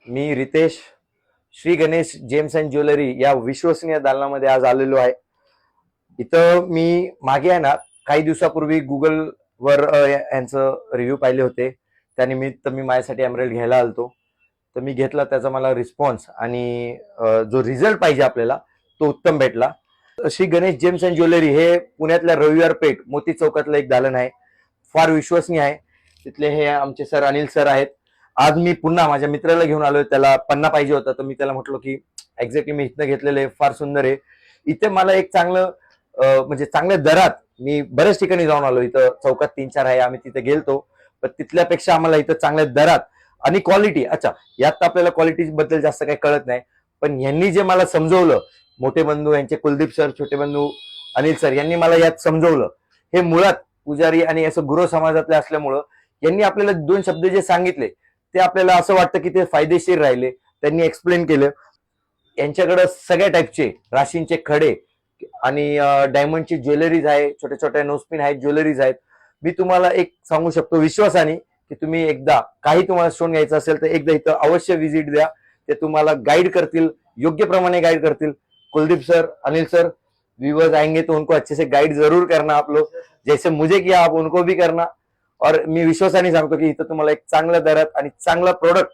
Me Ritesh Shri Ganesh gems and jewellery या विश्वसनीय दालनामध्ये आज आलेलो आहे. इथं मी मागे आहे ना काही दिवसापूर्वी गुगलवर यांचं रिव्ह्यू पाहिले होते. त्यानिमित्त मी माझ्यासाठी एमराल्ड घ्यायला आलतो. तर मी घेतला, त्याचा मला रिस्पॉन्स आणि जो रिझल्ट पाहिजे आपल्याला तो उत्तम भेटला. Shri Ganesh gems and jewellery हे पुण्यातल्या रविवार पेठ मोती चौकातलं एक दालन आहे. फार विश्वसनीय आहे. तिथले हे आमचे सर अनिल सर आहेत. आज मी पुन्हा माझ्या मित्राला घेऊन आलोय, त्याला पन्ना पाहिजे होता. तर मी त्याला म्हटलो की एक्झॅक्टली मी इथनं घेतलेलं आहे, फार सुंदर आहे. इथे मला एक चांगलं म्हणजे चांगल्या दरात मी बऱ्याच ठिकाणी जाऊन आलो. इथं चौकात 3-4 आहे, आम्ही तिथे गेलतो. पण तिथल्यापेक्षा आम्हाला इथं चांगल्या दरात आणि क्वालिटी, अच्छा यात आपल्याला क्वालिटी बद्दल जास्त काही कळत नाही, पण यांनी जे मला समजवलं, मोठे बंधू यांचे कुलदीप सर, छोटे बंधू अनिल सर यांनी मला यात समजवलं. हे मुळात पुजारी आणि असं गुरु समाजातले असल्यामुळं यांनी आपल्याला 2 शब्द जे सांगितले ते आपल्याला असं वाटतं की ते फायदेशीर राहिले. त्यांनी एक्सप्लेन केलं. यांच्याकडे सगळ्या टाईपचे राशींचे खडे आणि डायमंडची ज्वेलरीज आहे, छोट्या छोट्या नोस्पिन आहेत, ज्वेलरीज आहेत. मी तुम्हाला एक सांगू शकतो विश्वासाने की तुम्ही एकदा काही तुम्हाला स्टोन घ्यायचा असेल तर एकदा इथं अवश्य व्हिजिट द्या. ते तुम्हाला गाइड करतील, योग्य प्रमाणे गाइड करतील. Kuldeep sir, Anil sir, viewers आएंगे तो उनको अच्छे से गाइड जरूर करना आप लोग, जैसे मुझे किया आप उनको भी करना. और मी विश्वासाने सांगतो की इथं तुम्हाला एक चांगल्या दरात आणि चांगला प्रोडक्ट